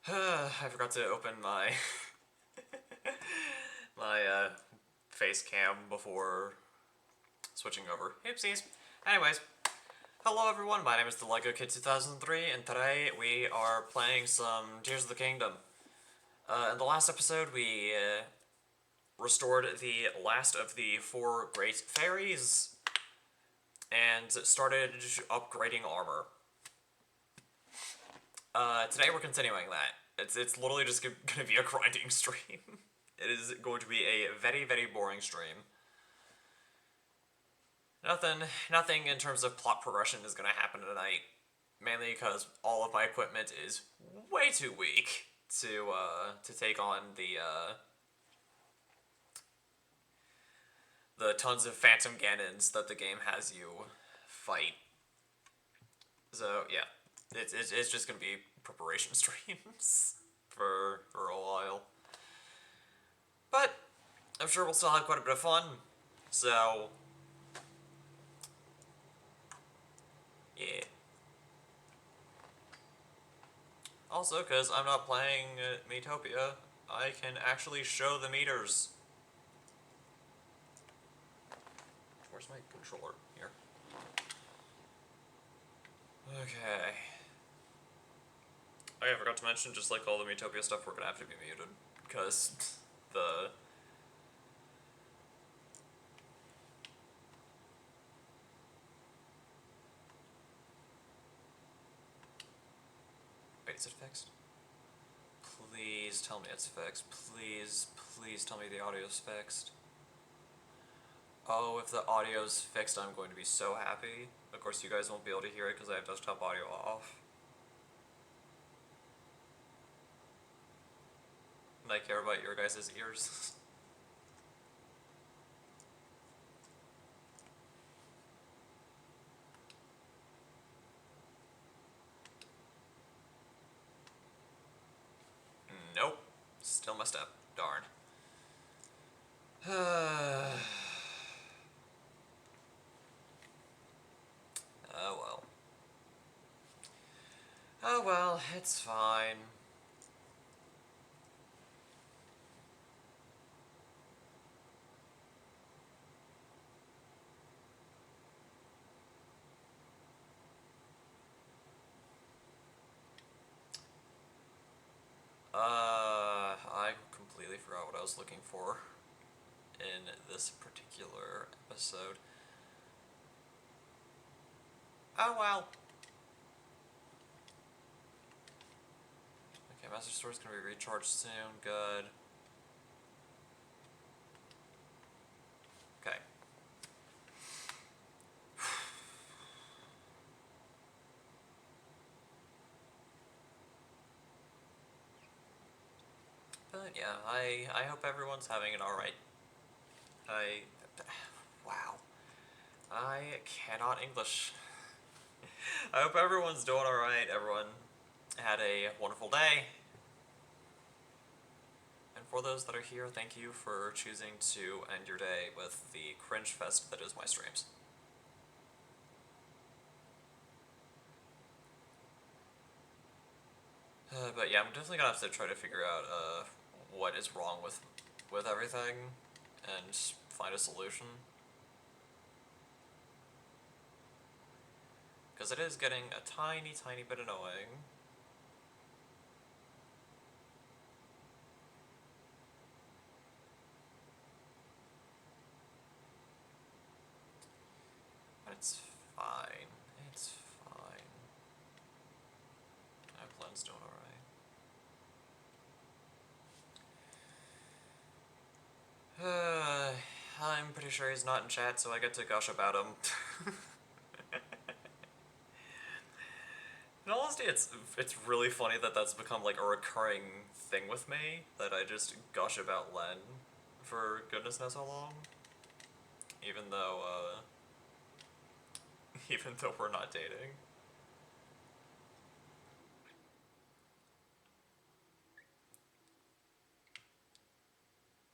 I forgot to open my my face cam before switching over. Oopsies. Anyways, hello everyone. My name is the Lego Kid 2003, and today we are playing some Tears of the Kingdom. In the last episode, we restored the last of the four great fairies and started upgrading armor. Today we're continuing that. It's literally just gonna be a grinding stream. It is going to be a very, very boring stream. Nothing in terms of plot progression is gonna happen tonight. Mainly because all of my equipment is way too weak to take on the tons of Phantom Ganons that the game has you fight. So yeah, it's just gonna be preparation streams for a while. But I'm sure we'll still have quite a bit of fun. So yeah. Also, because I'm not playing Metopia, I can actually show the meters. Where's my controller? Here. Okay. Oh yeah, I forgot to mention, just like all the Metopia stuff, we're gonna have to be muted. Because the... Wait, is it fixed? Please tell me it's fixed. Please tell me the audio's fixed. Oh, if the audio's fixed, I'm going to be so happy. Of course, you guys won't be able to hear it because I have desktop audio off. And I care about your guys' ears. Nope. Still messed up. Darn. Oh well. Oh well, it's fine. I completely forgot what I was looking for in this particular episode. Oh well. Okay, Master Sword's gonna be recharged soon. Good. Okay. But yeah, I hope everyone's having it alright. Wow. I cannot English. I hope everyone's doing alright. Everyone had a wonderful day. And for those that are here, thank you for choosing to end your day with the cringe fest that is my streams. But yeah, I'm definitely gonna have to try to figure out what is wrong with everything and find a solution. Because it is getting a tiny, tiny bit annoying. But it's fine. It's fine. My plan's doing alright. I'm pretty sure he's not in chat, so I get to gush about him. In all honesty, it's really funny that that's become like a recurring thing with me, that I just gush about Len for goodness knows how long. Even though, even though we're not dating.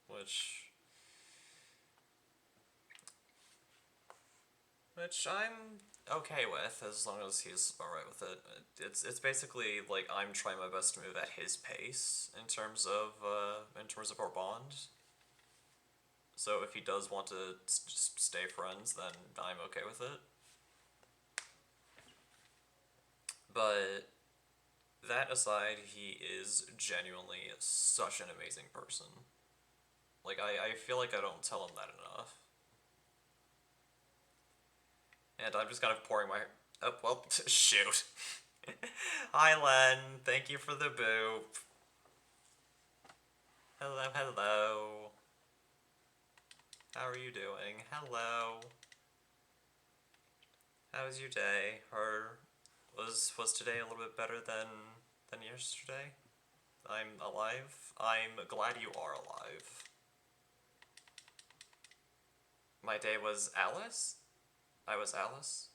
Which... which I'm okay with as long as he's alright with it. It's basically like I'm trying my best to move at his pace in terms of our bond. So if he does want to just stay friends, then I'm okay with it. But that aside, he is genuinely such an amazing person. Like, I feel like I don't tell him that enough. And I'm just kind of pouring my... Oh, well, shoot. Hi, Len. Thank you for the boop. Hello, hello. How are you doing? Hello. How was your day? Or was today a little bit better than yesterday? I'm alive. I'm glad you are alive. My day was Alice? I was Alice?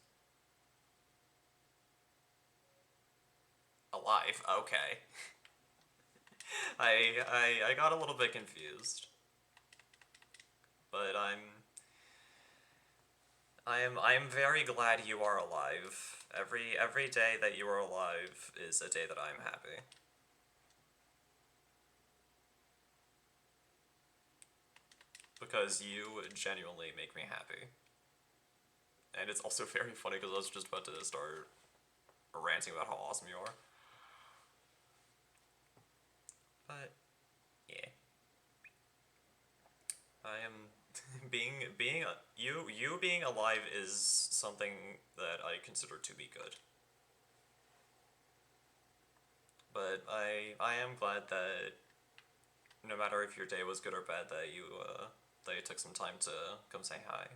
Alive, okay. I got a little bit confused. But I am very glad you are alive. Every day that you are alive is a day that I'm happy. Because you genuinely make me happy. And it's also very funny because I was just about to start ranting about how awesome you are. But yeah. I am you being alive is something that I consider to be good. But I am glad that no matter if your day was good or bad, that you took some time to come say hi.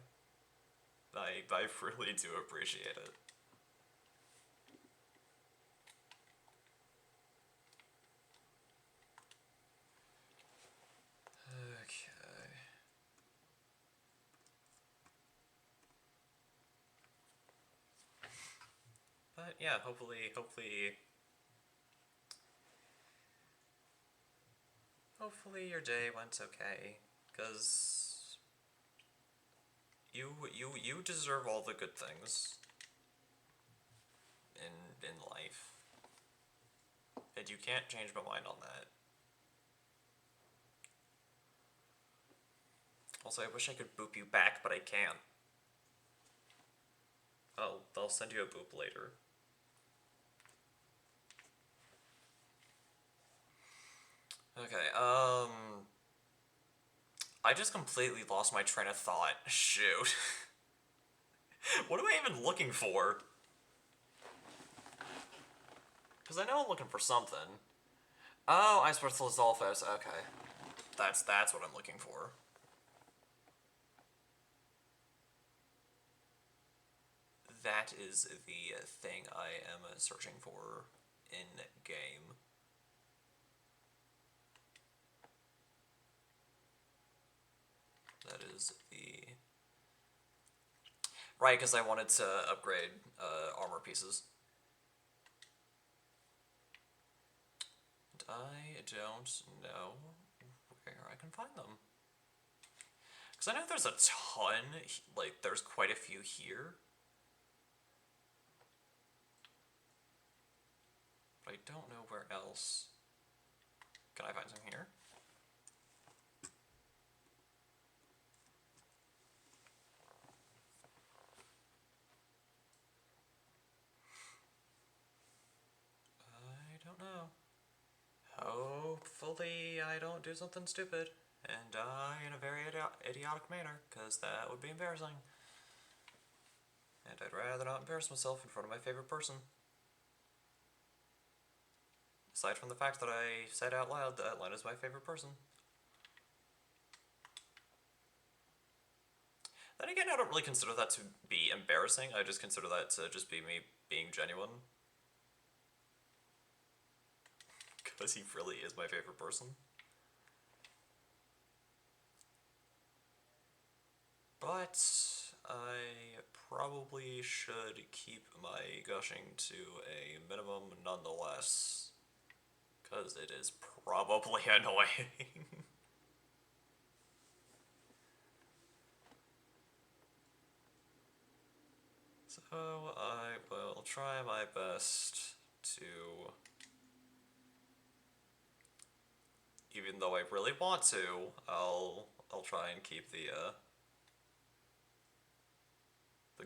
I really do appreciate it. Okay. But yeah, hopefully your day went okay, cause you deserve all the good things in life, and you can't change my mind on that. Also, I wish I could boop you back, but I can't. I'll send you a boop later. Okay, I just completely lost my train of thought. Shoot. What am I even looking for? Because I know I'm looking for something. Oh, Ice Lizalfos, okay. That's what I'm looking for. That is the thing I am searching for in game. That is the... Right, because I wanted to upgrade armor pieces. And I don't know where I can find them. Because I know there's a ton, like, there's quite a few here. But I don't know where else. Can I find some here? I don't know. Hopefully I don't do something stupid and die in a very idiotic manner, because that would be embarrassing. And I'd rather not embarrass myself in front of my favorite person. Aside from the fact that I said out loud that Len is my favorite person. Then again, I don't really consider that to be embarrassing, I just consider that to just be me being genuine. Because he really is my favorite person. But I probably should keep my gushing to a minimum nonetheless. Because it is probably annoying. So I will try my best to, even though I really want to, I'll try and keep the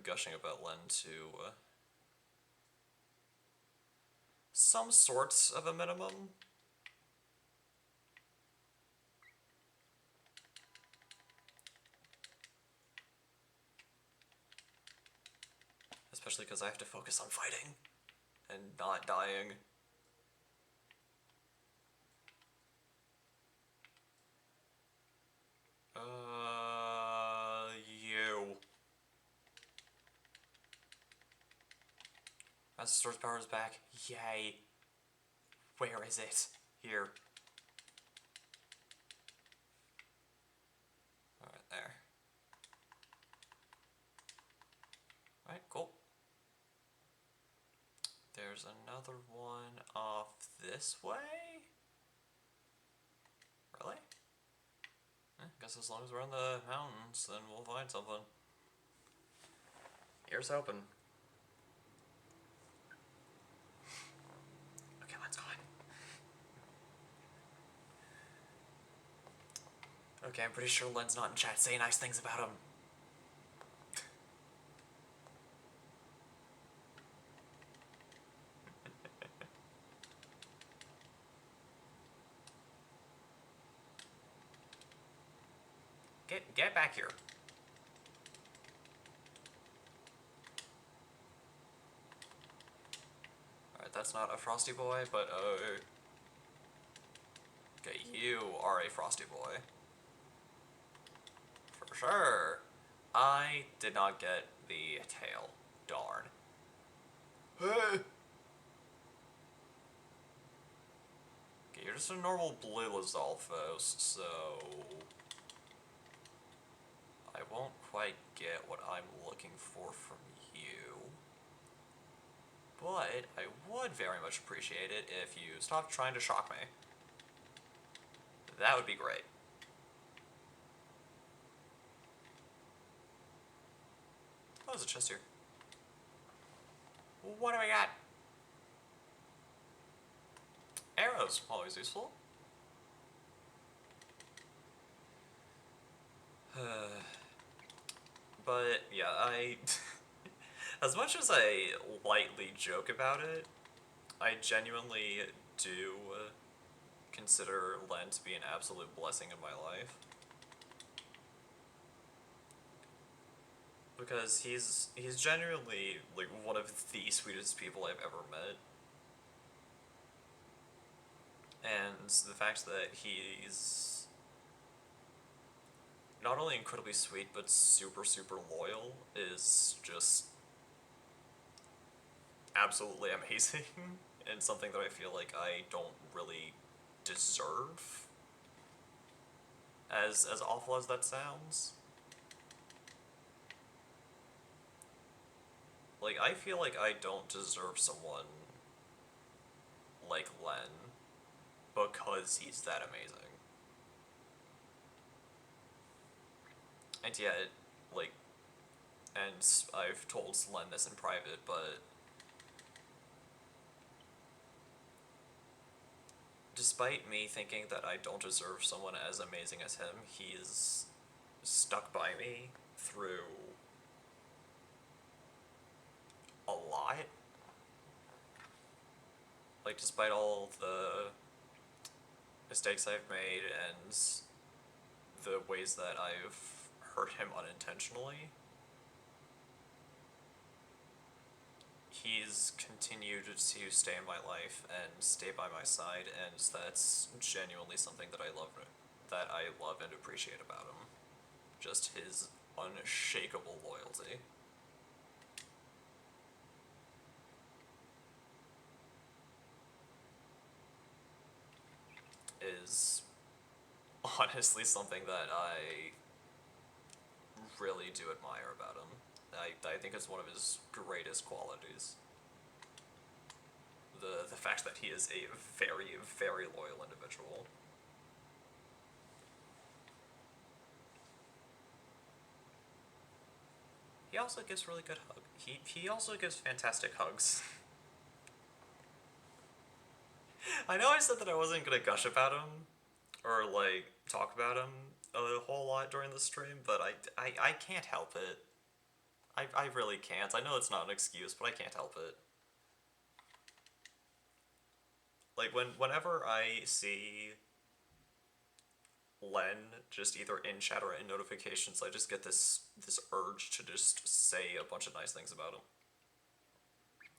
gushing about Len to some sorts of a minimum. Especially because I have to focus on fighting and not dying. You. As the store's power is back. Yay. Where is it? Here. Alright, there. Alright, cool. There's another one off this way? Really? Guess as long as we're in the mountains, then we'll find something. Here's hoping. Okay, let's go in. Okay, I'm pretty sure Len's not in chat. Say nice things about him. Get back here. Alright, that's not a Frosty Boy, but okay, you are a Frosty Boy. For sure. I did not get the tail. Darn. Okay, you're just a normal blue Lizalfos, so I won't quite get what I'm looking for from you. But I would very much appreciate it if you stopped trying to shock me. That would be great. Oh, there's a chest here. What do I got? Arrows, always useful. But yeah, as much as I lightly joke about it, I genuinely do consider Len to be an absolute blessing in my life. Because he's genuinely like one of the sweetest people I've ever met. And the fact that he's not only incredibly sweet, but super, super loyal is just absolutely amazing, and something that I feel like I don't really deserve. As awful as that sounds. Like, I feel like I don't deserve someone like Len, because he's that amazing. And yet, like, and I've told Len this in private, but despite me thinking that I don't deserve someone as amazing as him, he's stuck by me through a lot. Like, despite all the mistakes I've made and the ways that I've hurt him unintentionally, he's continued to stay in my life and stay by my side, and that's genuinely something that I love and appreciate about him. Just his unshakable loyalty. Is honestly something that I really do admire about him. I think it's one of his greatest qualities. The fact that he is a very, very loyal individual. He also gives really good hug. he also gives fantastic hugs. I know I said that I wasn't gonna gush about him, or, like, talk about him a whole lot during the stream, but I can't help it. I really can't. I know it's not an excuse, but I can't help it. Like, whenever I see Len just either in chat or in notifications, I just get this urge to just say a bunch of nice things about him.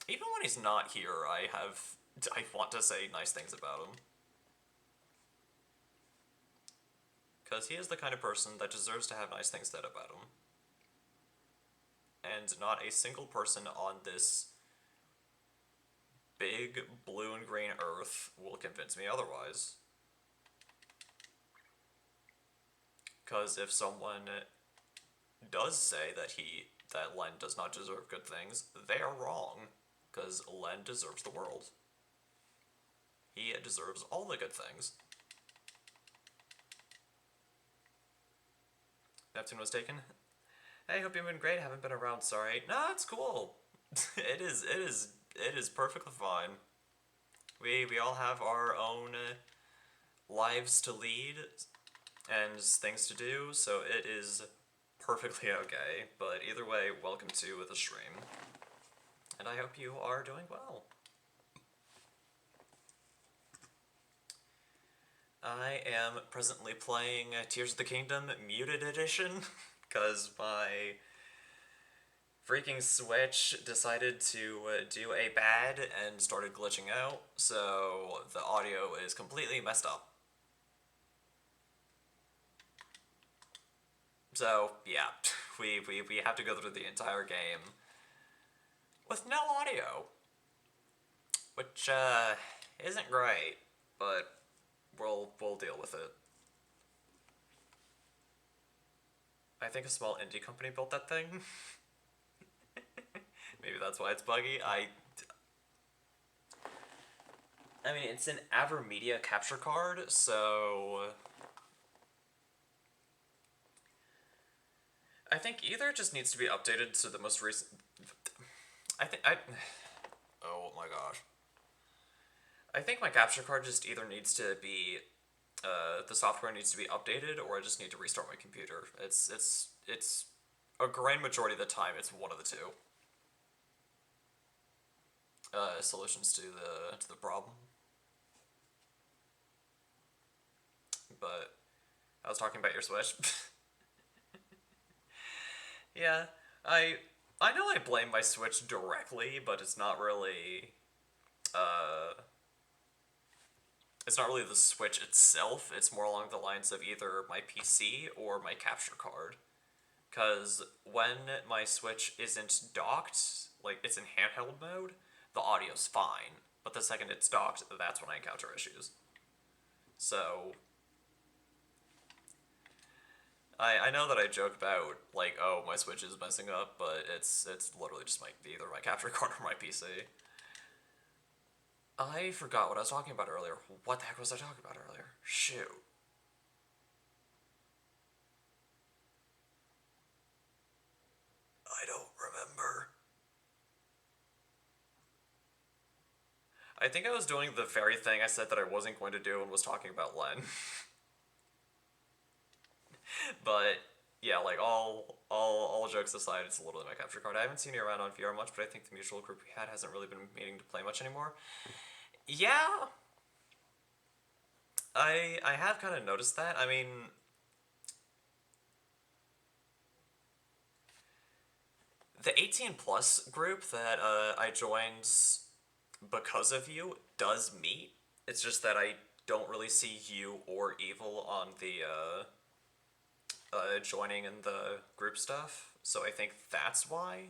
Even when he's not here, I want to say nice things about him. Because he is the kind of person that deserves to have nice things said about him. And not a single person on this big blue and green earth will convince me otherwise. Because if someone does say that Len does not deserve good things, they are wrong. Because Len deserves the world. He deserves all the good things. Neptune was taken. Hey, hope you've been great. Haven't been around, sorry. No, it's cool. It is perfectly fine. We all have our own lives to lead and things to do, so it is perfectly okay. But either way, welcome to the stream. And I hope you are doing well. I am presently playing Tears of the Kingdom Muted Edition, because my freaking Switch decided to do a bad and started glitching out, so the audio is completely messed up. So, yeah, we have to go through the entire game with no audio, which isn't great, but we'll deal with it. I think a small indie company built that thing. Maybe that's why it's buggy. I mean, it's an AverMedia capture card, so I think either it just needs to be updated to the most recent. Oh my gosh. I think my capture card just either needs to be, the software needs to be updated, or I just need to restart my computer. It's a grand majority of the time, it's one of the two. Solutions to the problem. But I was talking about your Switch. Yeah, I know I blame my Switch directly, but it's not really the Switch itself. It's more along the lines of either my PC or my capture card. Because when my Switch isn't docked, like it's in handheld mode, the audio's fine. But the second it's docked, that's when I encounter issues. So I know that I joke about, like, oh, my Switch is messing up, but it's literally just either my capture card or my PC. I forgot what I was talking about earlier. What the heck was I talking about earlier? Shoot. I don't remember. I think I was doing the very thing I said that I wasn't going to do and was talking about Len. But yeah, like all jokes aside, it's literally my capture card. I haven't seen you around on VR much, but I think the mutual group we had hasn't really been meaning to play much anymore. Yeah, I have kind of noticed that. I mean, the 18 plus group that I joined because of you does meet. It's just that I don't really see you or Evil on the joining in the group stuff, so I think that's why.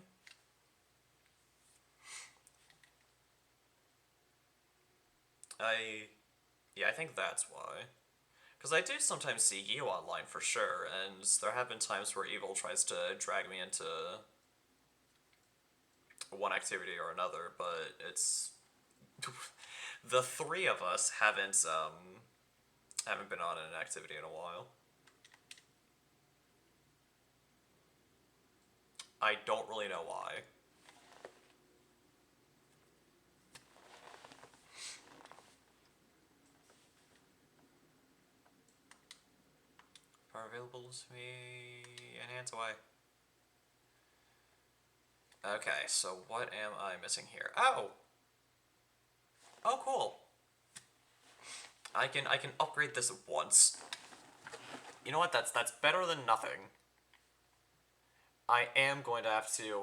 Yeah, I think that's why. Because I do sometimes see you online for sure, and there have been times where Evil tries to drag me into one activity or another, but it's the three of us haven't been on an activity in a while. I don't really know why. available to me. Enhance away. Okay, so what am I missing here? Oh! Oh, cool. I can upgrade this once. You know what? That's better than nothing. I am going to have to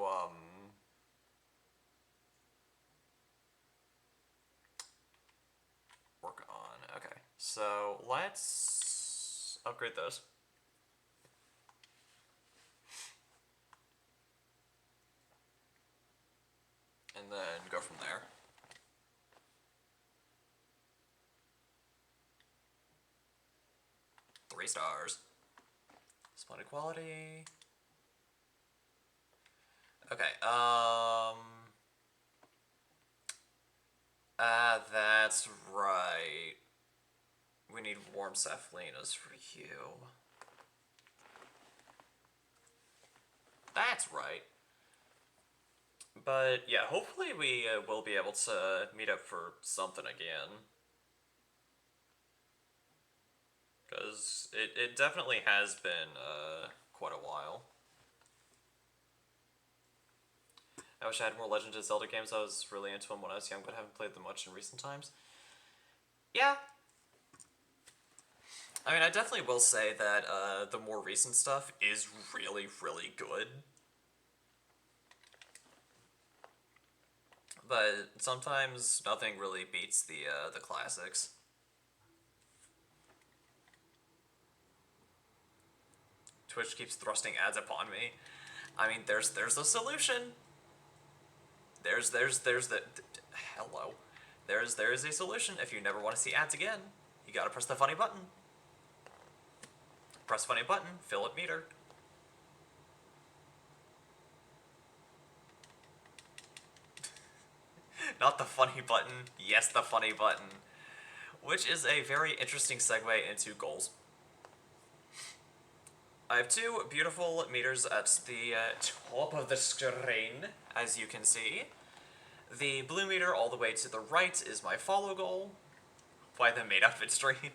work on. Okay, so let's upgrade those. And then go from there. Three stars. Splendid quality. Okay, that's right. We need warm Cephalinas for you. That's right. But yeah, hopefully we will be able to meet up for something again. Because it definitely has been quite a while. I wish I had more Legend of Zelda games. I was really into them when I was young, but haven't played them much in recent times. Yeah. I mean, I definitely will say that the more recent stuff is really, really good. But sometimes nothing really beats the classics. Twitch keeps thrusting ads upon me. I mean, there's a solution. There's the hello. There is a solution. If you never want to see ads again, you gotta press the funny button. Press funny button, fill up meter. Not the funny button. Yes, the funny button. Which is a very interesting segue into goals. I have two beautiful meters at the top of the screen, as you can see. The blue meter all the way to the right is my follow goal. Why the made outfit stream?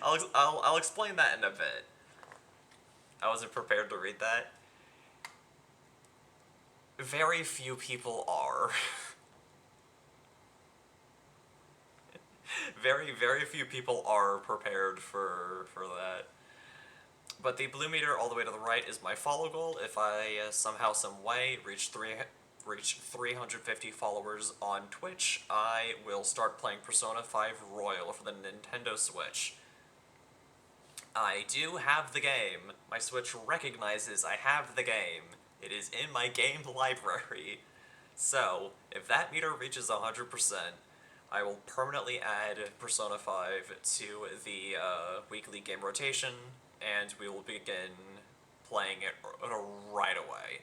I'll explain that in a bit. I wasn't prepared to read that. Very few people are. Very few people are prepared for that. But the blue meter all the way to the right is my follow goal. If I somehow, some way reach 350 followers on Twitch, I will start playing Persona 5 Royal for the Nintendo Switch. I do have the game. My Switch recognizes I have the game. It is in my game library. So, if that meter reaches 100%, I will permanently add Persona 5 to the weekly game rotation, and we will begin playing it right away.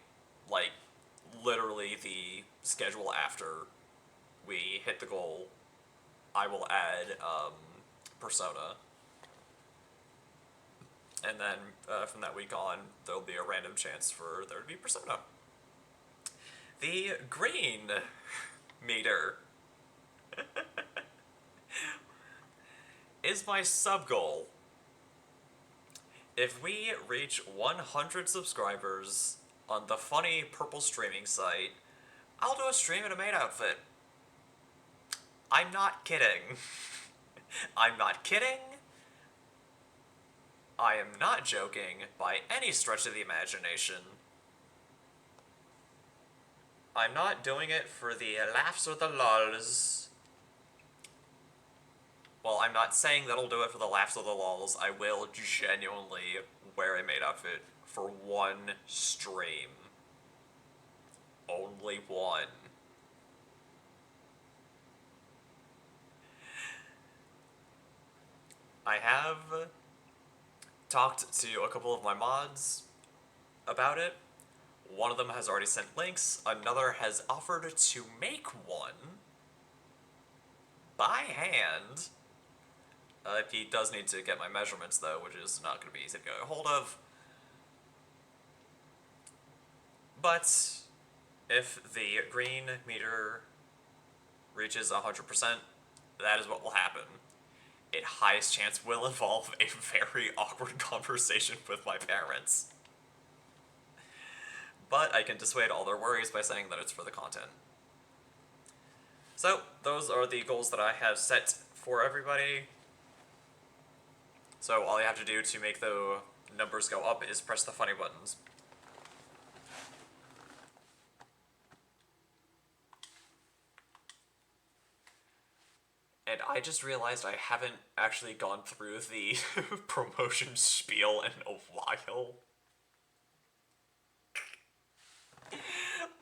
Like, literally the schedule after we hit the goal, I will add Persona. And then from that week on, there'll be a random chance for there to be Persona. The green meter is my sub-goal. If we reach 100 subscribers on the funny purple streaming site, I'll do a stream in a maid outfit. I'm not kidding. I'm not kidding. I am not joking by any stretch of the imagination. I'm not doing it for the laughs or the lulz. Well, I'm not saying that I'll do it for the laughs or the lulz. I will genuinely wear a maid outfit for one stream. Only one. I have talked to a couple of my mods about it. One of them has already sent links. Another has offered to make one by hand. He does need to get my measurements, though, which is not going to be easy to get a hold of. But if the green meter reaches 100%, that is what will happen. it highest chance will involve a very awkward conversation with my parents. But I can dissuade all their worries by saying that it's for the content. So, those are the goals that I have set for everybody. So all you have to do to make the numbers go up is press the funny buttons. And I just realized I haven't actually gone through the promotion spiel in a while.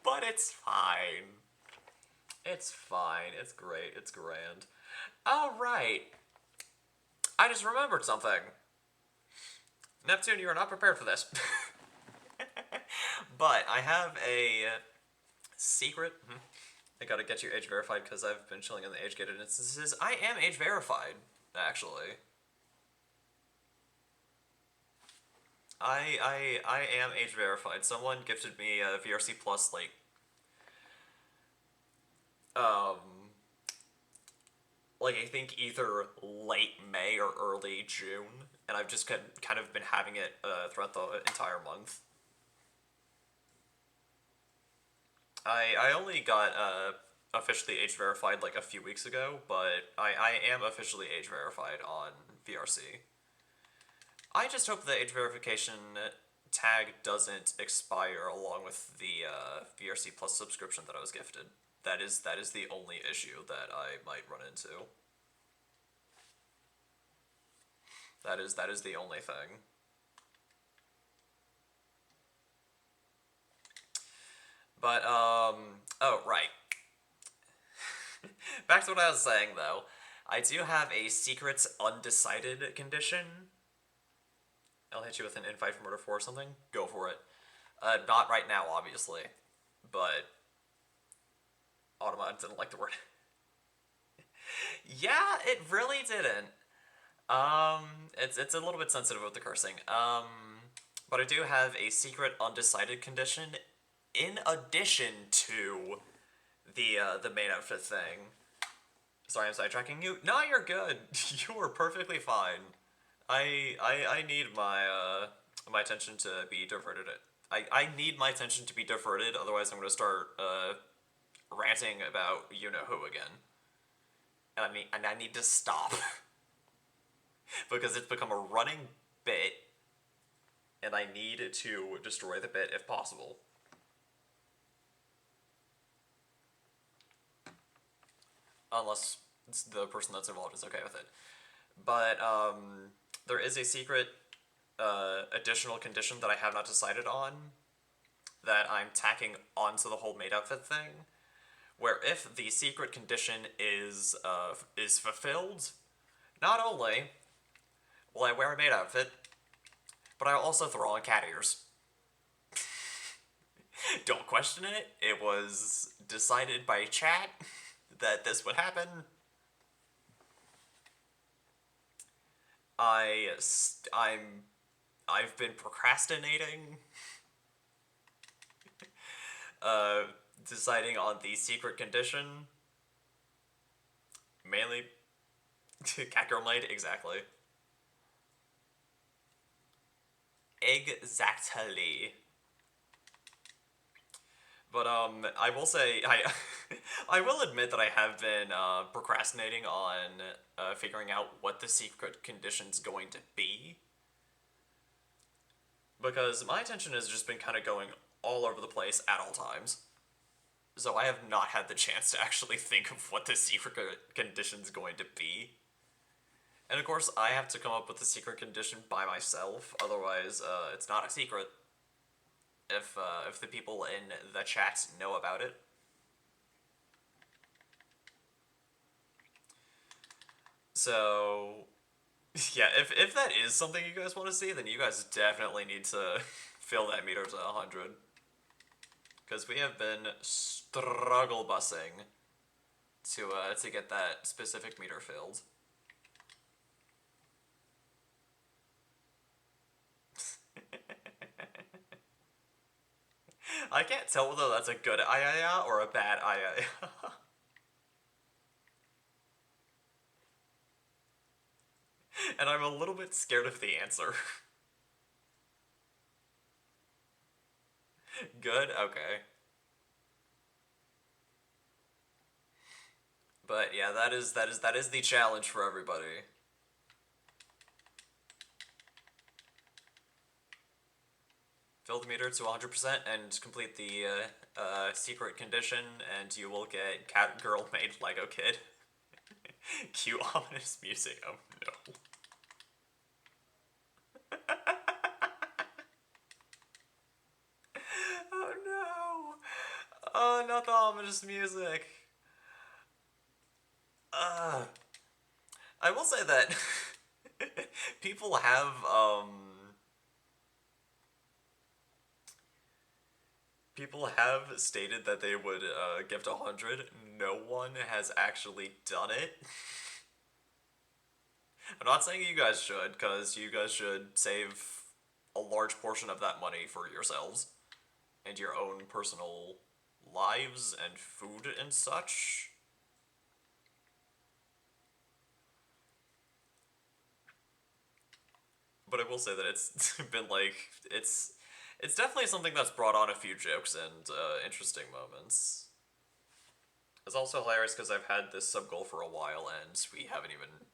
But it's fine. It's fine. It's great. It's grand. Alright. I just remembered something. Neptune, you are not prepared for this. But I have a secret. I gotta get you age verified because I've been chilling in the age gated instances. I am age verified, actually. I am age verified. Someone gifted me a VRC Plus, like, um, like I think either late May or early June, and I've just kind of been having it throughout the entire month. I only got officially age verified like a few weeks ago, but I am officially age verified on VRC. I just hope the age verification tag doesn't expire along with the VRC Plus subscription that I was gifted. That is the only issue that I might run into. That is the only thing. But oh right. Back to what I was saying though. I do have a secrets undecided condition. I'll hit you with an invite from Murder 4 or something. Go for it. Not right now, obviously. But Automa didn't like the word. Yeah, it really didn't. It's a little bit sensitive with the cursing. But I do have a secret undecided condition in addition to the main outfit thing. Sorry, I'm sidetracking you. No, you're good. You are perfectly fine. I need my my attention to be diverted. I need my attention to be diverted, otherwise I'm gonna start ranting about you know who again. And I need to stop. Because it's become a running bit, and I need to destroy the bit if possible. Unless the person that's involved is okay with it. But there is a secret additional condition that I have not decided on that I'm tacking onto the whole maid outfit thing, where if the secret condition is fulfilled, not only will I wear a maid outfit, but I'll also throw on cat ears. Don't question it. It was decided by chat that this would happen. I've been procrastinating deciding on the secret condition. Mainly Catgirl Night, exactly. Exactly. But I will say I will admit that I have been procrastinating on figuring out what the secret condition's going to be, because my attention has just been kind of going all over the place at all times. So I have not had the chance to actually think of what the secret condition's going to be. And of course, I have to come up with the secret condition by myself, otherwise it's not a secret if the people in the chat know about it. So, yeah, if that is something you guys want to see, then you guys definitely need to fill that meter to 100. Because we have been struggle busing to get that specific meter filled. I can't tell whether that's a good ayaya or a bad ayaya. And I'm a little bit scared of the answer. Good? Okay. But yeah, that is the challenge for everybody. Fill the meter to 100% and complete the secret condition, and you will get Cat Girl made Lego Kid. Cue ominous music. Oh no. Oh no. Oh, not the ominous music. I will say that people have people have stated that they would gift 100. No one has actually done it. I'm not saying you guys should, because you guys should save a large portion of that money for yourselves and your own personal lives and food and such. But I will say that it's been like it's definitely something that's brought on a few jokes and interesting moments. It's also hilarious because I've had this sub goal for a while and we haven't even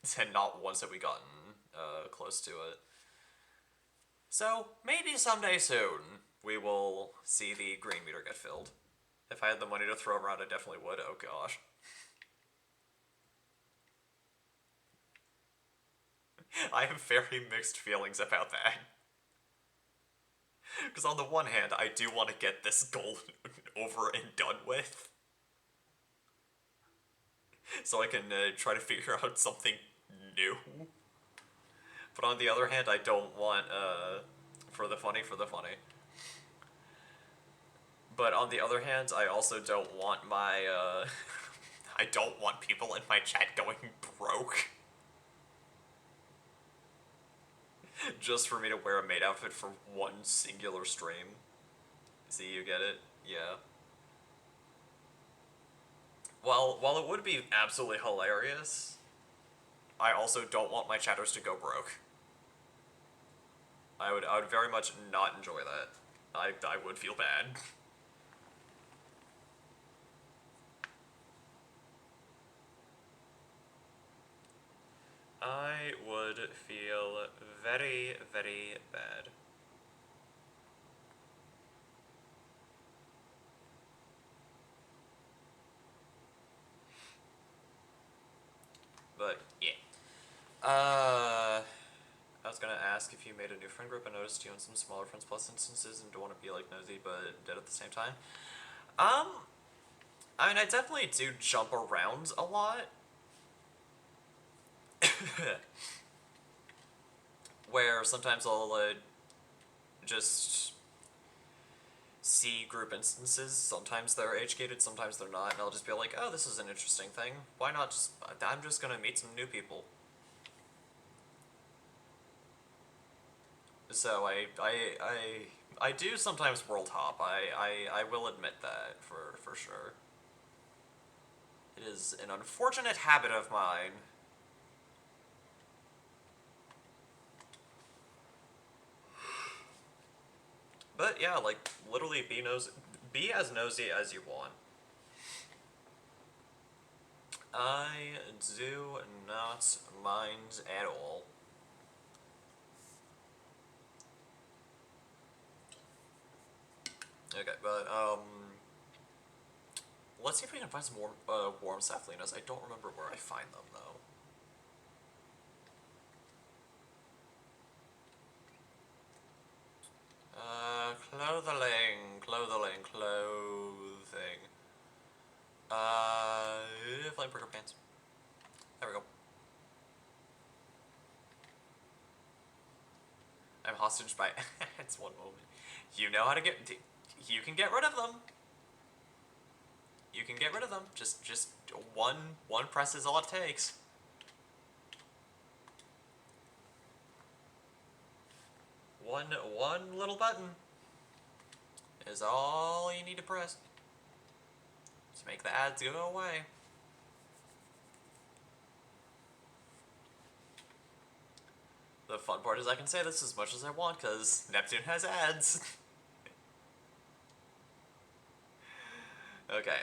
said not once have we gotten close to it. So maybe someday soon we will see the green meter get filled. If I had the money to throw around, I definitely would. Oh gosh. I have very mixed feelings about that. Because on the one hand, I do want to get this goal over and done with. So I can try to figure out something new. But on the other hand, I don't want, for the funny. But on the other hand, I also don't want my, I don't want people in my chat going broke. Just for me to wear a maid outfit for one singular stream. See, you get it? Yeah. While it would be absolutely hilarious, I also don't want my chatters to go broke. I would very much not enjoy that. I would feel bad. I would feel very, very bad. But, yeah. I was gonna ask if you made a new friend group. I noticed you in some smaller Friends Plus instances and don't want to be like nosy, but dead at the same time. Um, I mean, I definitely do jump around a lot. Where sometimes I'll just see group instances. Sometimes they're age gated, sometimes they're not, and I'll just be like, oh, this is an interesting thing. Why not just, I'm just gonna meet some new people. So I do sometimes world hop. I will admit that for sure. It is an unfortunate habit of mine. But yeah, like literally be as nosy as you want. I do not mind at all. Okay, but let's see if we can find some more warm Saphalinas. I don't remember where I find them though. Clothing. Flamebreaker pants. There we go. I'm hostage by it's one moment. You know how to get. You can get rid of them. You can get rid of them. Just one press is all it takes. One little button is all you need to press to make the ads go away. The fun part is I can say this as much as I want, because Neptune has ads. Okay,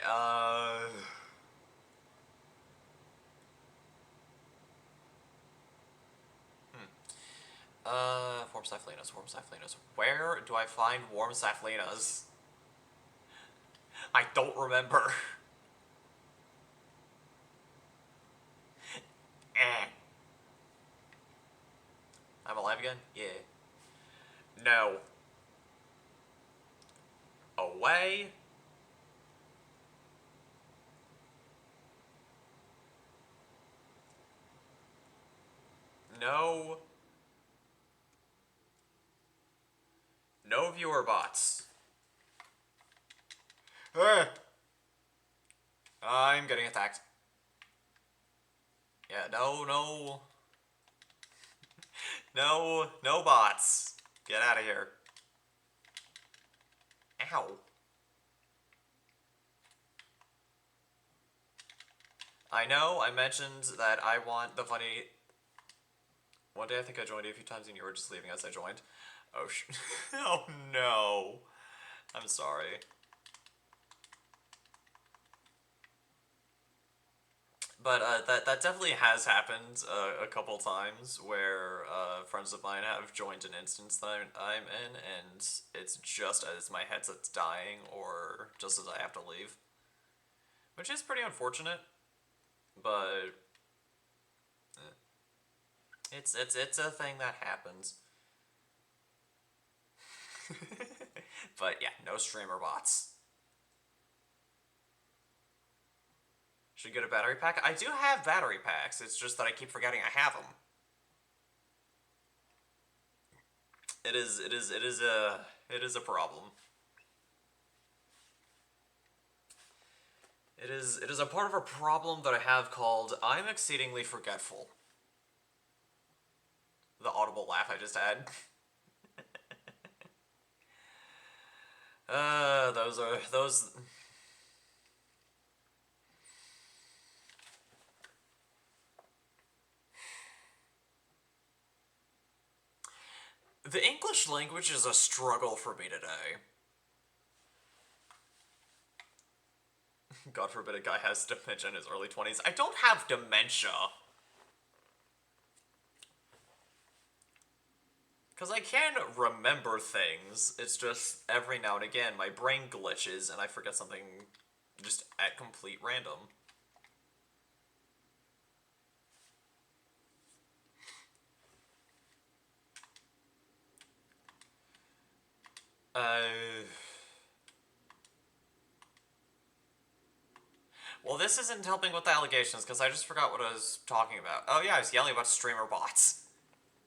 Warm Cyphlenas, Warm Cyphlenas. Where do I find Warm Cyphlenas? I don't remember. Eh. I'm alive again? Yeah. No. Away? No. No viewer bots. I'm getting attacked. Yeah, no. No bots. Get out of here. Ow. I know, I mentioned that I want the funny... One day I think I joined you a few times and you were just leaving as I joined. Oh, oh no. I'm sorry. But that definitely has happened a couple times where friends of mine have joined an instance that I'm in, and it's just as my headset's dying or just as I have to leave. Which is pretty unfortunate, but it's a thing that happens. But yeah, no streamer bots. Should get a battery pack? I do have battery packs, it's just that I keep forgetting I have them. It is a problem. It is a part of a problem that I have called I'm exceedingly forgetful. The audible laugh I just had. those. The English language is a struggle for me today. God forbid a guy has dementia in his early 20s. I don't have dementia. Because I can remember things, it's just every now and again my brain glitches and I forget something just at complete random. Well, this isn't helping with the allegations, because I just forgot what I was talking about. Oh yeah, I was yelling about streamer bots.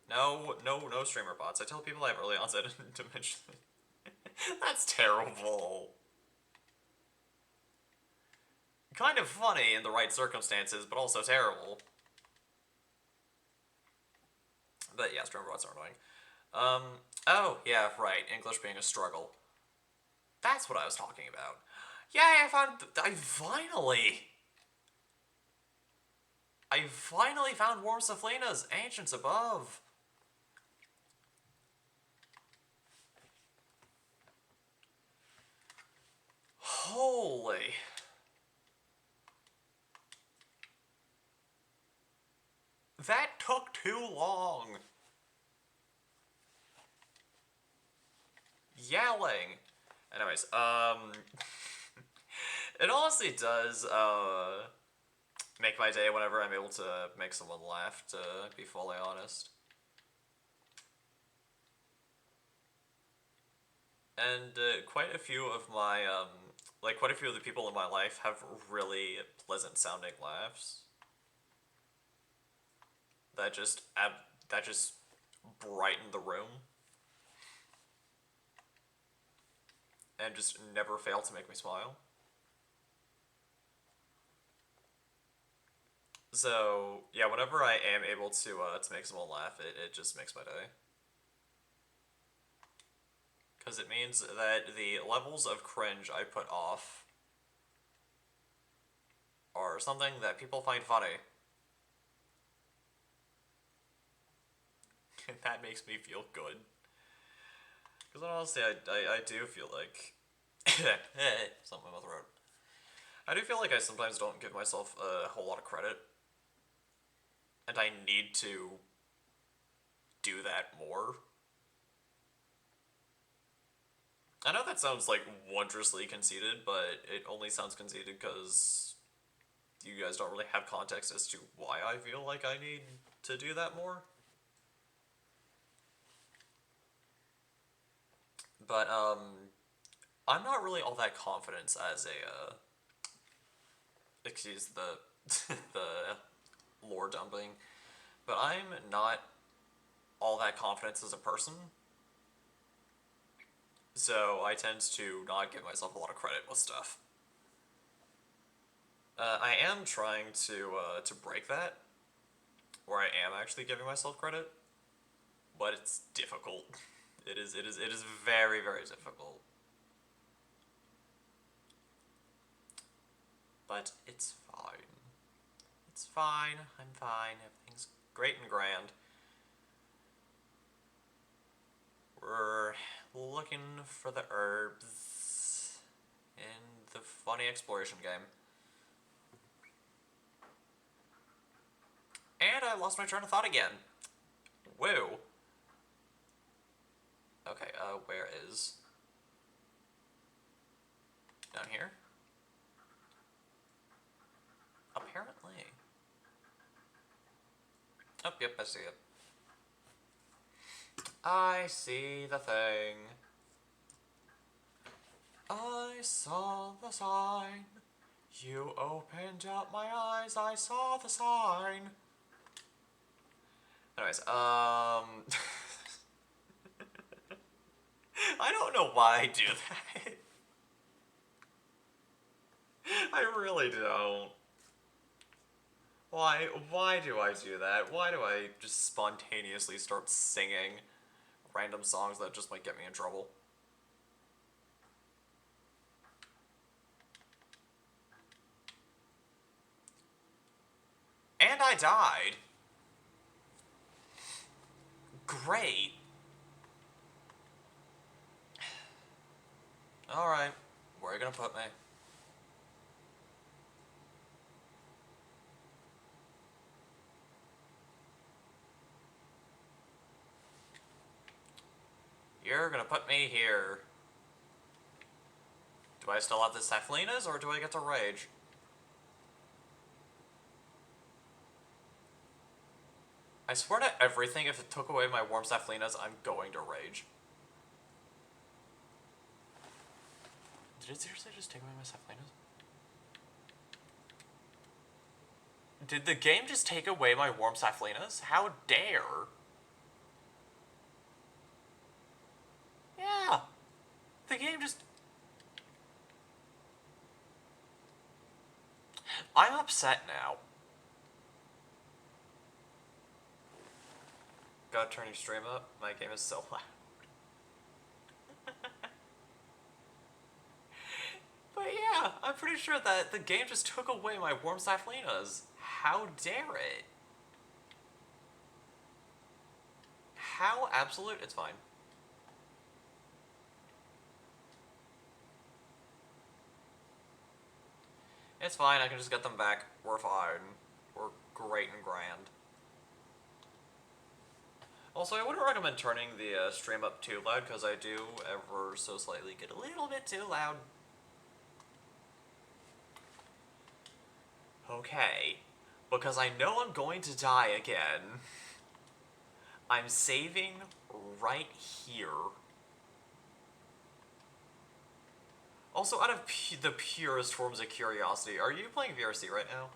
No streamer bots. I tell people I have early onset dementia. That's terrible. Kind of funny in the right circumstances, but also terrible. But yeah, streamer bots are annoying. Oh, yeah, right, English being a struggle. That's what I was talking about. Yeah, I finally found Warm Saflena's Ancients Above. Holy. That took too long. Yelling. Anyways, it honestly does, make my day whenever I'm able to make someone laugh, to be fully honest. And quite a few of my, quite a few of the people in my life have really pleasant sounding laughs. That just brighten the room. And just never fail to make me smile. So, yeah, whenever I am able to make someone laugh, it just makes my day. Because it means that the levels of cringe I put off are something that people find funny. and that makes me feel good. Because honestly, I do feel like something in my throat. I do feel like I sometimes don't give myself a whole lot of credit, and I need to do that more. I know that sounds like wondrously conceited, but it only sounds conceited because you guys don't really have context as to why I feel like I need to do that more. But I'm not really all that confident as a excuse the the lore dumping, but I'm not all that confident as a person. So I tend to not give myself a lot of credit with stuff. I am trying to break that, where I am actually giving myself credit, but it's difficult. It is very very difficult. But it's fine. It's fine. I'm fine. Everything's great and grand. We're looking for the herbs in the funny exploration game. And I lost my train of thought again. Whoa. Okay, where is... Down here? Apparently. Oh, yep, I see it. I see the thing. I saw the sign. You opened up my eyes, I saw the sign. Anyways, I don't know why I do that. I really don't. Why do I do that? Why do I just spontaneously start singing random songs that just might get me in trouble? And I died. Great. Alright, where are you gonna put me? You're gonna put me here. Do I still have the Cephalinas, or do I get to rage? I swear to everything, if it took away my warm Cephalinas, I'm going to rage. Did it seriously just take away my Cephalinas? Did the game just take away my warm Cephalinas? How dare? Yeah. The game just... I'm upset now. Gotta turn your stream up. My game is so loud. But yeah, I'm pretty sure that the game just took away my warm Cephalinas. How dare it? How absolute? It's fine. It's fine, I can just get them back. We're fine. We're great and grand. Also, I wouldn't recommend turning the stream up too loud, because I do ever so slightly get a little bit too loud. Okay. Because I know I'm going to die again. I'm saving right here. Also, out of the purest forms of curiosity, are you playing VRC right now?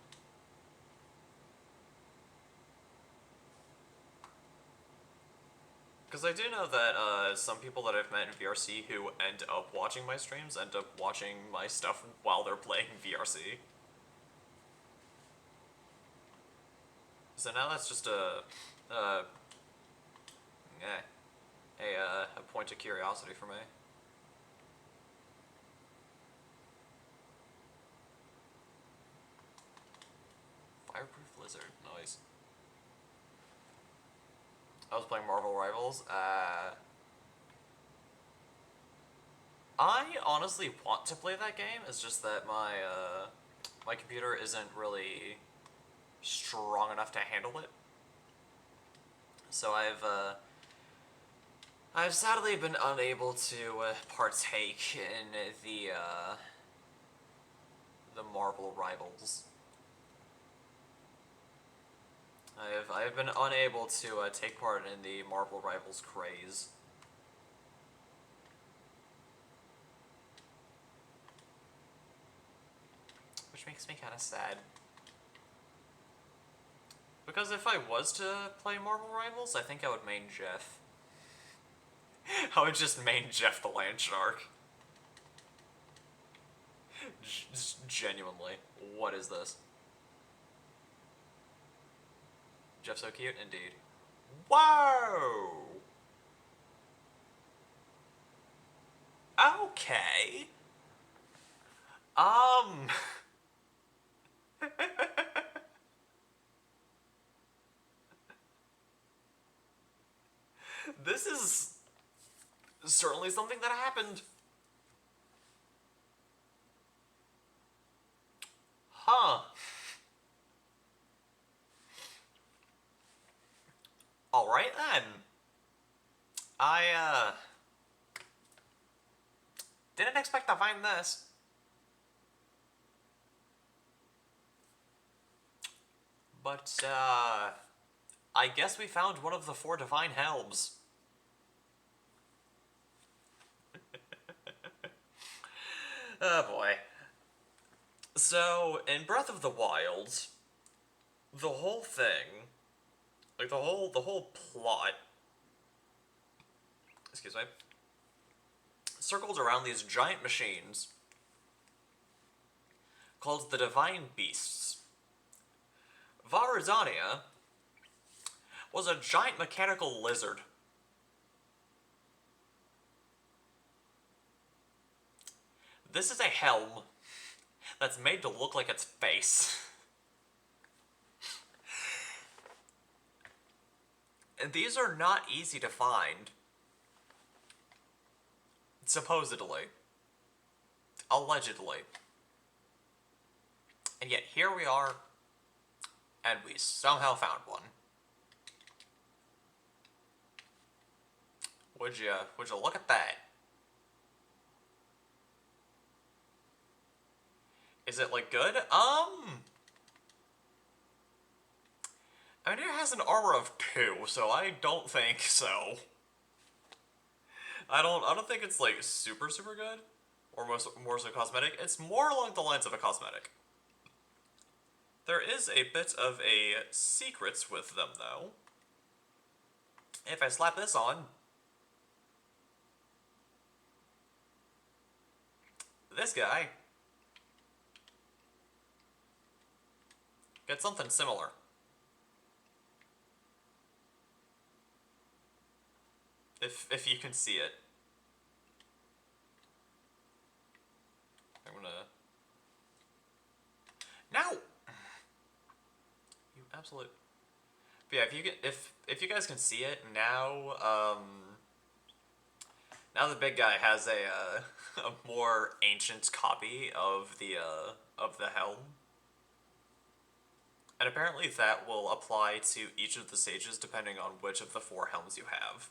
Because I do know that some people that I've met in VRC who end up watching my streams end up watching my stuff while they're playing VRC. So now that's just a point of curiosity for me. Fireproof lizard, nice. I was playing Marvel Rivals. I honestly want to play that game. It's just that my computer isn't really strong enough to handle it. So I've sadly been unable to partake in the Marvel Rivals. I have been unable to take part in the Marvel Rivals craze. Which makes me kind of sad. Because if I was to play Marvel Rivals, I think I would main Jeff. I would just main Jeff the Land Shark. Genuinely. What is this? Jeff's so cute, indeed. Whoa! Okay. This is certainly something that happened. Huh. Alright then. I didn't expect to find this. But, I guess we found one of the 4 Divine Helms. Oh boy. So, in Breath of the Wild, the whole thing, like the whole plot, excuse me, circled around these giant machines called the Divine Beasts. Vah Rudania was a giant mechanical lizard. This is a helm that's made to look like its face. And these are not easy to find. Supposedly. Allegedly. And yet here we are, and we somehow found one. Would you look at that? Is it, like, good? I mean, it has an armor of 2, so I don't think so. I don't think it's, like, super good, or more so cosmetic. It's more along the lines of a cosmetic. There is a bit of a secret with them, though. If I slap this on, this guy gets something similar. If you can see it. I'm gonna... Now! You absolute... But yeah, if you guys can see it, now, now the big guy has a more ancient copy of the helm. And apparently that will apply to each of the sages depending on which of the 4 helms you have.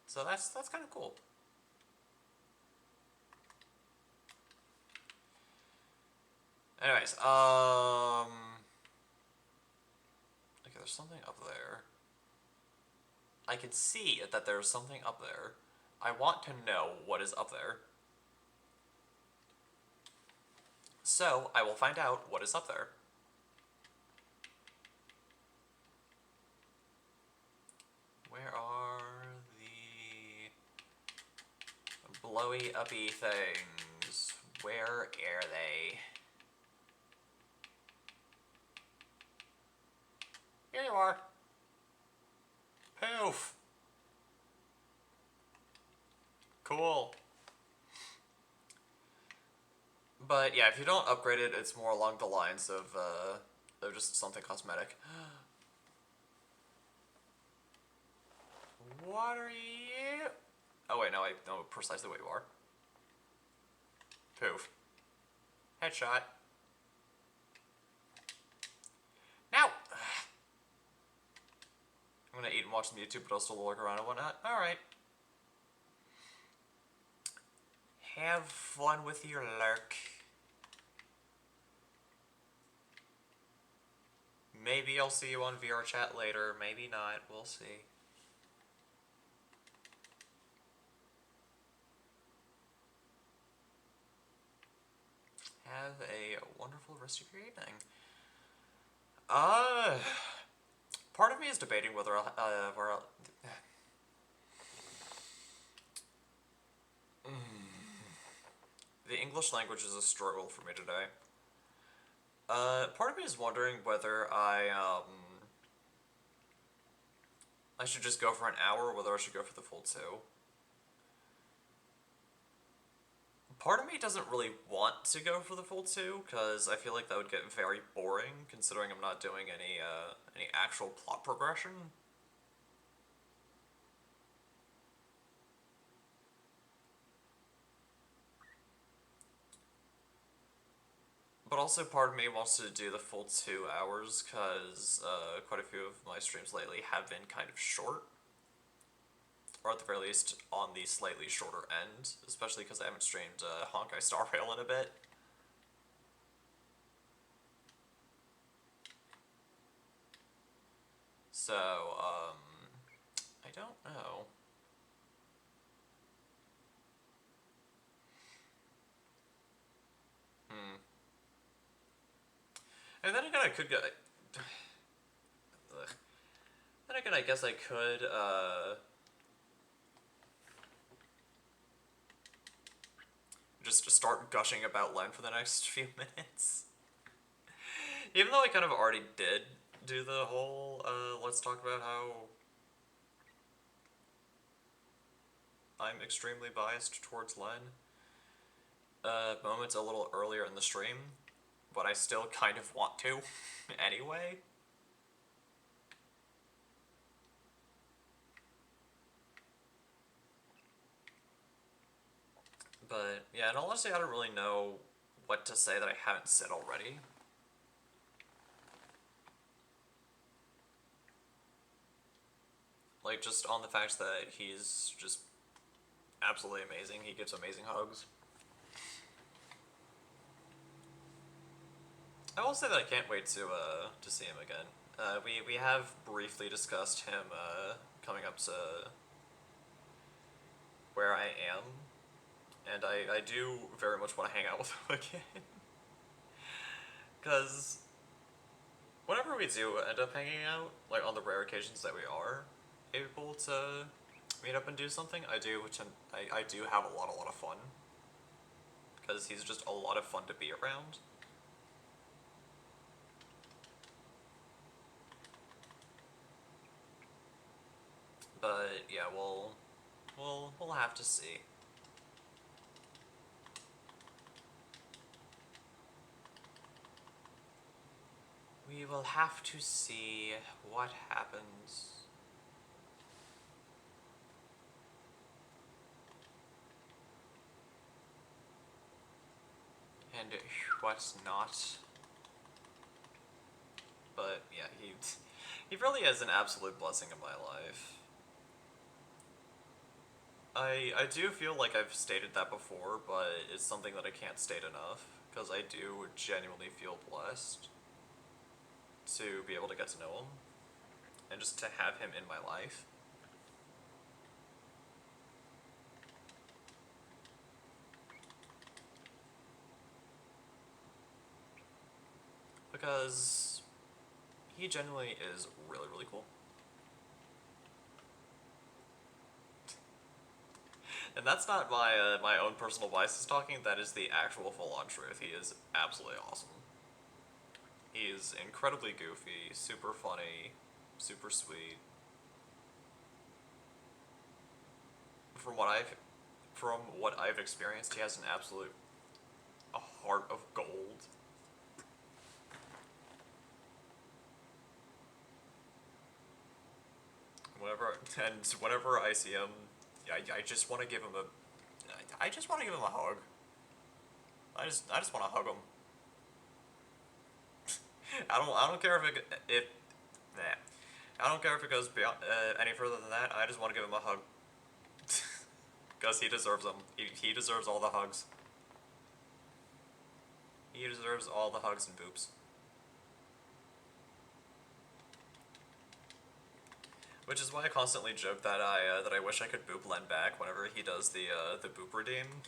So that's kind of cool. Anyways, okay, there's something up there. I can see that there's something up there. I want to know what is up there. So, I will find out what is up there. Where are the blowy uppy things? Where are they? Here you are. Poof. Cool. But yeah, if you don't upgrade it, it's more along the lines of just something cosmetic. what are you? Oh wait, no, I know precisely what you are. Poof. Headshot. Now! I'm gonna eat and watch some YouTube, but I'll still lurk around and whatnot. Alright. Have fun with your lurk. Maybe I'll see you on VR chat later, maybe not, we'll see. Have a wonderful rest of your evening. Part of me is debating whether the English language is a struggle for me today. Part of me is wondering whether I should just go for an hour or whether I should go for the full 2. Part of me doesn't really want to go for the full 2, because I feel like that would get very boring, considering I'm not doing any actual plot progression. But also part of me wants to do the full 2 hours, because quite a few of my streams lately have been kind of short. Or at the very least, on the slightly shorter end, especially because I haven't streamed Honkai Star Rail in a bit. So, I don't know. And then again, I could go... Then again, I guess I could, just start gushing about Len for the next few minutes. Even though I kind of already did do the whole, let's talk about how I'm extremely biased towards Len moments a little earlier in the stream, but I still kind of want to anyway. But yeah, and honestly, I don't really know what to say that I haven't said already. Like, just on the fact that he's just absolutely amazing. He gives amazing hugs. I will say that I can't wait to see him again. We have briefly discussed him coming up to where I am, and I do very much want to hang out with him again. Because whenever we do end up hanging out, like on the rare occasions that we are able to meet up and do something, I do have a lot of fun. Because he's just a lot of fun to be around. But yeah, we'll have to see. We will have to see what happens. And what's not. But yeah, he really is an absolute blessing in my life. I do feel like I've stated that before, but it's something that I can't state enough, because I do genuinely feel blessed to be able to get to know him, and just to have him in my life. Because he genuinely is really, really cool. And that's not my my own personal biases talking, that is the actual full-on truth. He is absolutely awesome. He is incredibly goofy, super funny, super sweet. From what I've experienced, he has a heart of gold. whenever I see him, I just want to give him a, I just want to give him a hug. I just want to hug him. I don't care if nah. I don't care if it goes beyond, any further than that. I just want to give him a hug. Because he deserves them. He deserves all the hugs. He deserves all the hugs and boops. Which is why I constantly joke that I wish I could boop Len back whenever he does the boop redeem.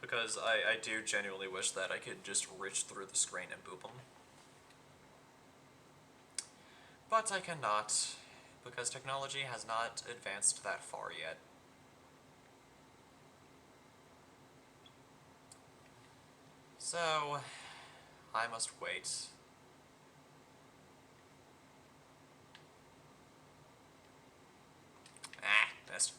Because I do genuinely wish that I could just reach through the screen and boop him. But I cannot, because technology has not advanced that far yet. So, I must wait. Ah, missed.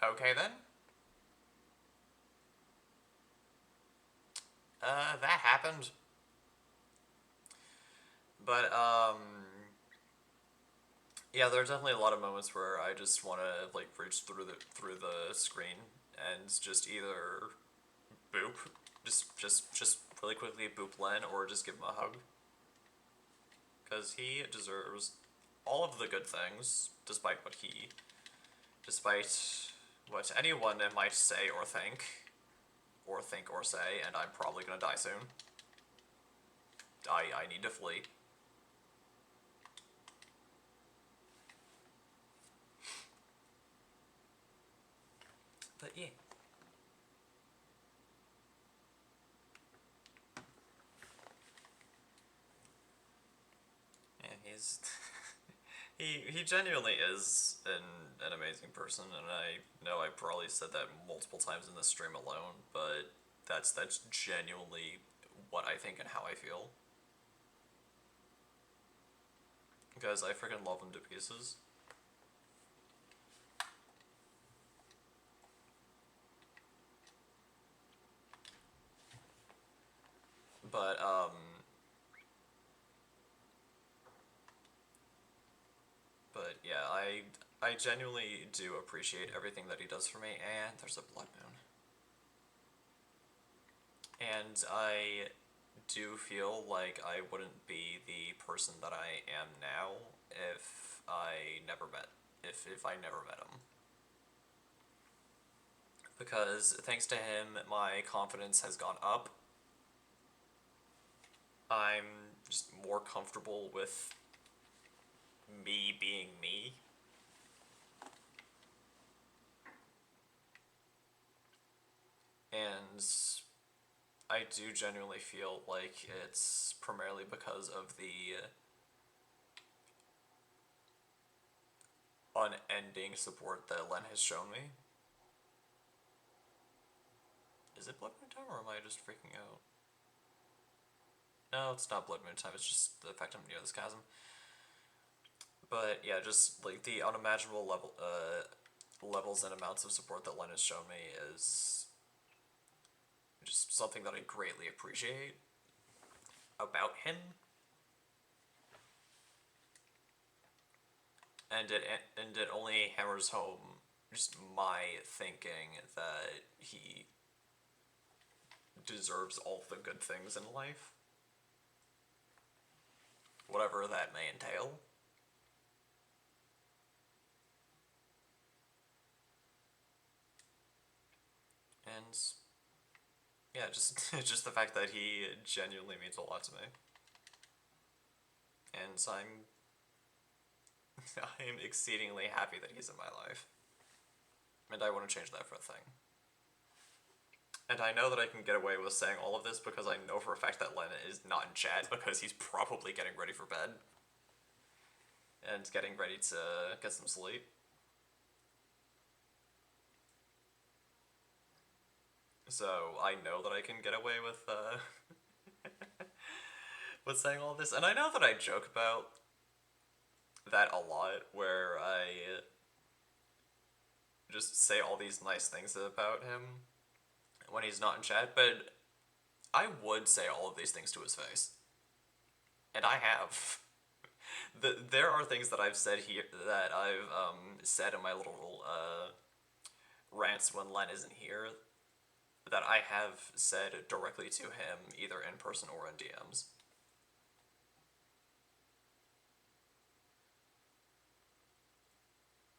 Okay then. That happened. But, yeah, there's definitely a lot of moments where I just want to, like, reach through the screen and just either boop, just really quickly boop Len, or just give him a hug. Because he deserves all of the good things, despite what anyone might say or think or say, and I'm probably gonna die soon. I need to flee. But yeah. Yeah, he's he genuinely is an amazing person, and I know I probably said that multiple times in this stream alone, but that's genuinely what I think and how I feel. Because I freaking love him to pieces. But, yeah, I genuinely do appreciate everything that he does for me, and there's a blood moon. And I do feel like I wouldn't be the person that I am now if I never met him. Because thanks to him, my confidence has gone up. I'm just more comfortable with me being me. And I do genuinely feel like it's primarily because of the unending support that Len has shown me. Is it Blood Moon time, or am I just freaking out? No, it's not Blood Moon time, it's just the fact I'm near this chasm. But yeah, just like the unimaginable levels and amounts of support that Len has shown me is just something that I greatly appreciate about him. And it only hammers home just my thinking that he deserves all the good things in life, whatever that may entail. And yeah, just the fact that he genuinely means a lot to me. And I'm exceedingly happy that he's in my life. And I wouldn't change that for a thing. And I know that I can get away with saying all of this because I know for a fact that Len is not in chat because he's probably getting ready for bed. And getting ready to get some sleep. So I know that I can get away with, with saying all this. And I know that I joke about that a lot, where I just say all these nice things about him when he's not in chat, but I would say all of these things to his face. And I have. There are things that I've said here, that I've said in my little rants when Len isn't here, that I have said directly to him, either in person or in DMs.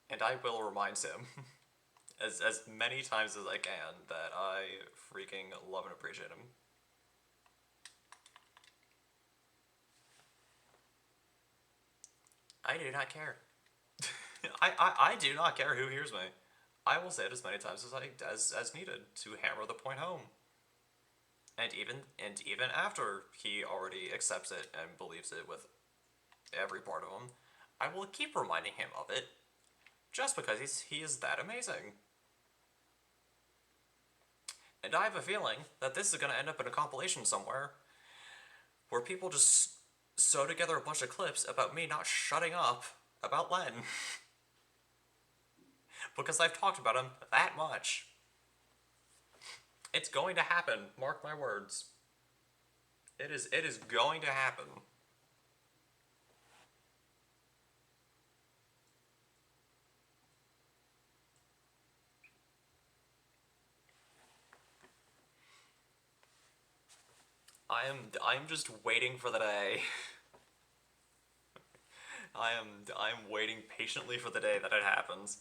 And I will remind him as many times as I can that I freaking love and appreciate him. I do not care. I do not care who hears me. I will say it as many times as needed to hammer the point home. And even after he already accepts it and believes it with every part of him, I will keep reminding him of it, just because he is that amazing. And I have a feeling that this is going to end up in a compilation somewhere, where people just sew together a bunch of clips about me not shutting up about Len. Because I've talked about him that much. It's going to happen, mark my words. It is going to happen. I'm just waiting for the day. I'm waiting patiently for the day that it happens.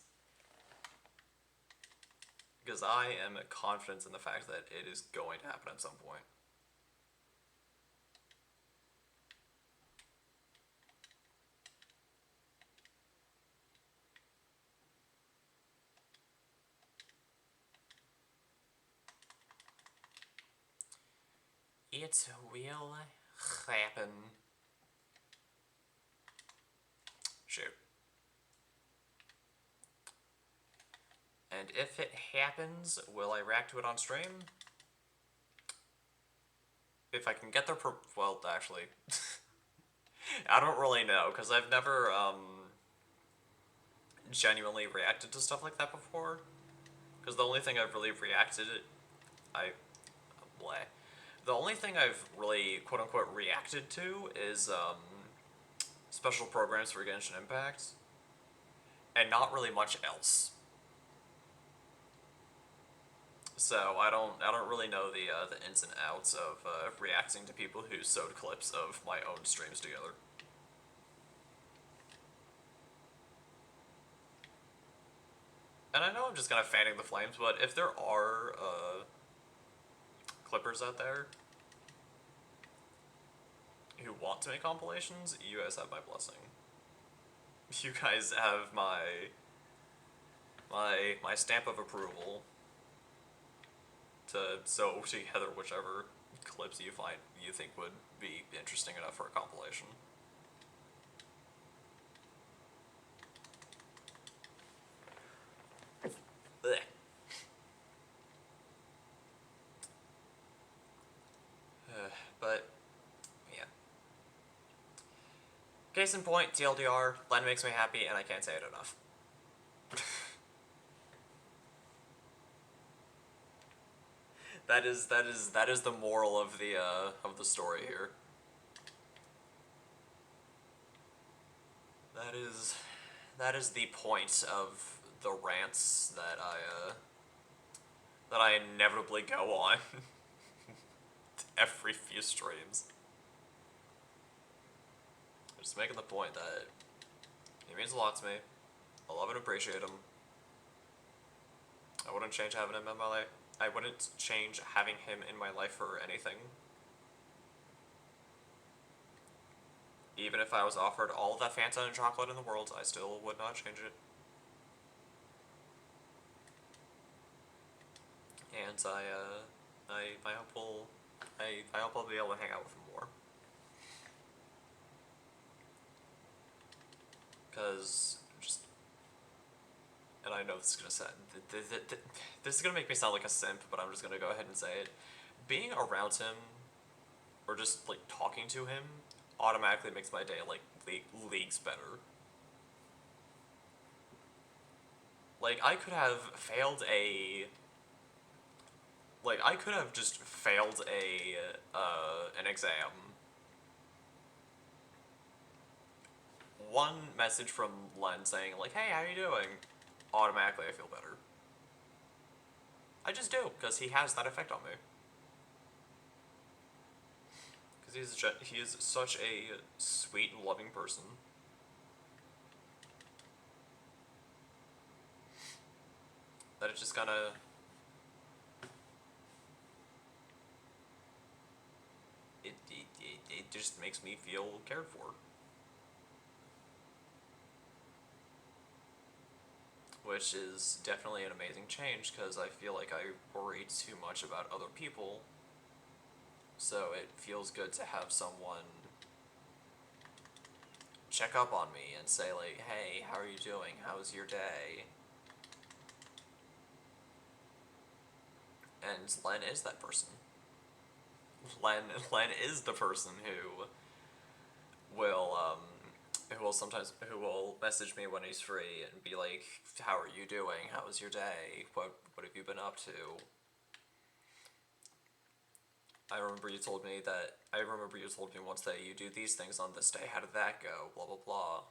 Because I am confident in the fact that it is going to happen at some point. It will happen. Shoot. And if it happens, will I react to it on stream? If I can get there well, actually, I don't really know, because I've never, genuinely reacted to stuff like that before. Because the only thing I've really reacted, bleh. The only thing I've really, quote-unquote, reacted to is, special programs for Genshin Impact. And not really much else. So I don't really know the ins and outs of reacting to people who sewed clips of my own streams together. And I know I'm just kind of fanning the flames, but if there are clippers out there who want to make compilations, you guys have my blessing. You guys have my stamp of approval to sew together whichever clips you think would be interesting enough for a compilation. Blech. But yeah. Case in point, TLDR, Len makes me happy, and I can't say it enough. That is the moral of the story here. That is the point of the rants that I inevitably go on every few streams. Just making the point that he means a lot to me. I love and appreciate him. I wouldn't change having him in my life. I wouldn't change having him in my life for anything. Even if I was offered all of that Fanta and chocolate in the world, I still would not change it. And I hope I hope I'll be able to hang out with him more. Because just, and I know this is gonna sound, this is gonna make me sound like a simp, but I'm just gonna go ahead and say it. Being around him, or just like talking to him, automatically makes my day like leagues better. Like I could have failed a, like I could have just failed a an exam. One message from Len saying like, "Hey, how you doing?" Automatically, I feel better. I just do because he has that effect on me. Because he is such a sweet and loving person. That it just kind of, it just makes me feel cared for. Which is definitely an amazing change because I feel like I worry too much about other people. So it feels good to have someone check up on me and say like, "Hey, how are you doing? How was your day?" And Len is that person. Len is the person will who will message me when he's free and be like, "How are you doing? How was your day? What have you been up to?" I remember you told me once that you do these things on this day. How did that go? Blah blah blah.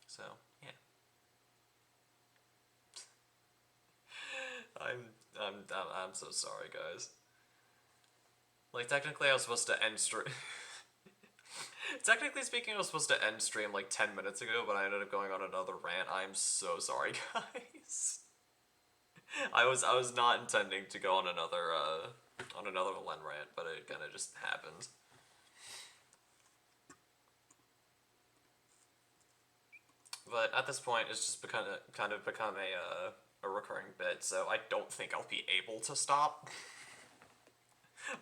So yeah, I'm so sorry, guys. Like technically, I was supposed to end stream. Technically speaking, I was supposed to end stream like 10 minutes ago, but I ended up going on another rant. I'm so sorry, guys. I was not intending to go on another Len rant, but it kind of just happened. But at this point, it's just kind of become a recurring bit, so I don't think I'll be able to stop.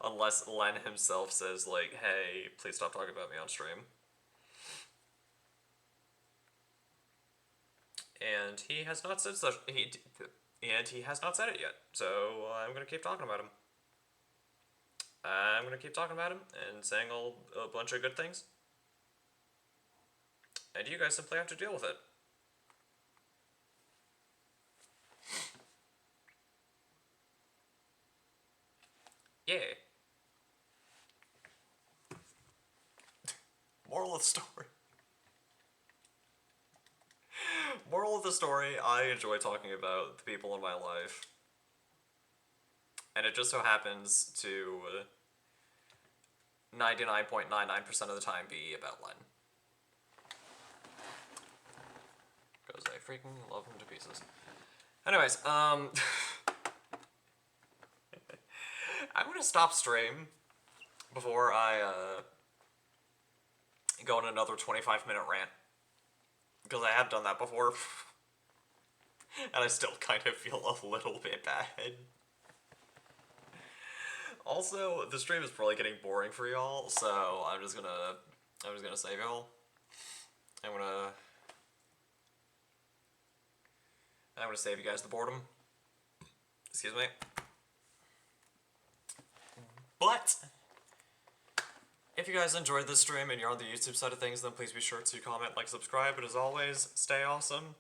Unless Len himself says like, "Hey, please stop talking about me on stream." And he has not said such. He has not said it yet. So I'm gonna keep talking about him. I'm gonna keep talking about him and saying a bunch of good things. And you guys simply have to deal with it. Yeah. Moral of the story. Moral of the story, I enjoy talking about the people in my life. And it just so happens to 99.99% of the time be about Len. Because I freaking love him to pieces. Anyways, I'm gonna stop stream before I go on another 25-minute rant. Because I have done that before. And I still kind of feel a little bit bad. Also, the stream is probably getting boring for y'all, so I'm just gonna save y'all. I'm gonna save you guys the boredom. Excuse me. But if you guys enjoyed this stream and you're on the YouTube side of things, then please be sure to comment, like, subscribe, and as always, stay awesome.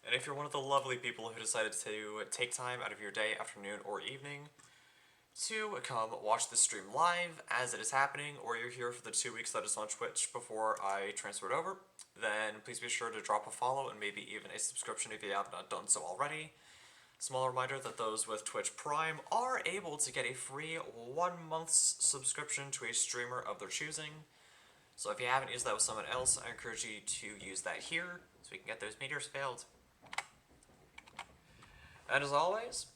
And if you're one of the lovely people who decided to take time out of your day, afternoon, or evening to come watch the stream live as it is happening, or you're here for the 2 weeks that it's on Twitch before I transfer it over, then please be sure to drop a follow and maybe even a subscription if you have not done so already. Small reminder that those with Twitch Prime are able to get a free 1 month's subscription to a streamer of their choosing. So if you haven't used that with someone else, I encourage you to use that here so we can get those meteors failed. And as always,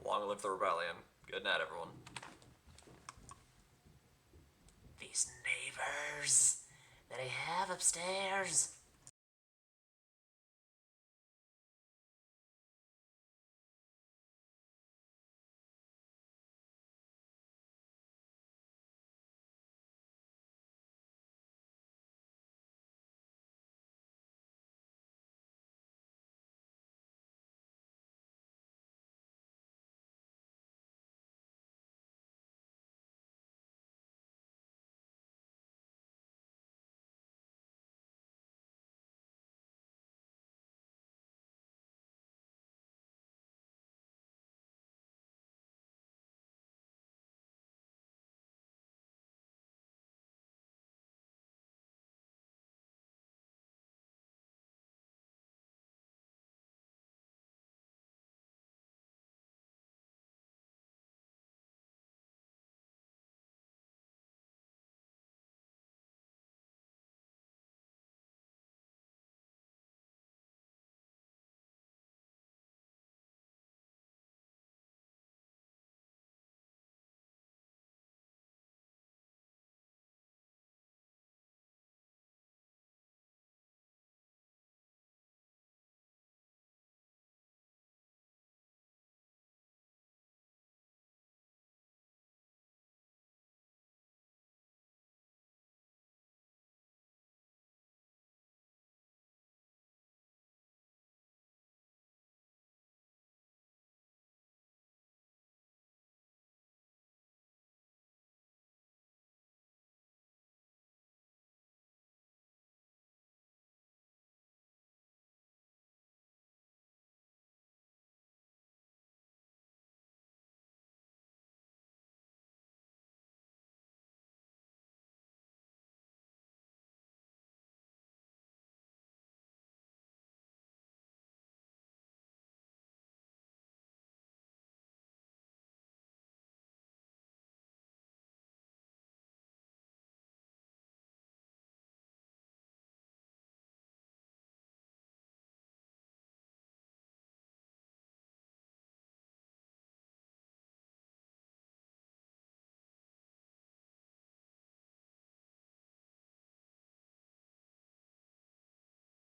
long live the rebellion. Good night, everyone. These neighbors that I have upstairs.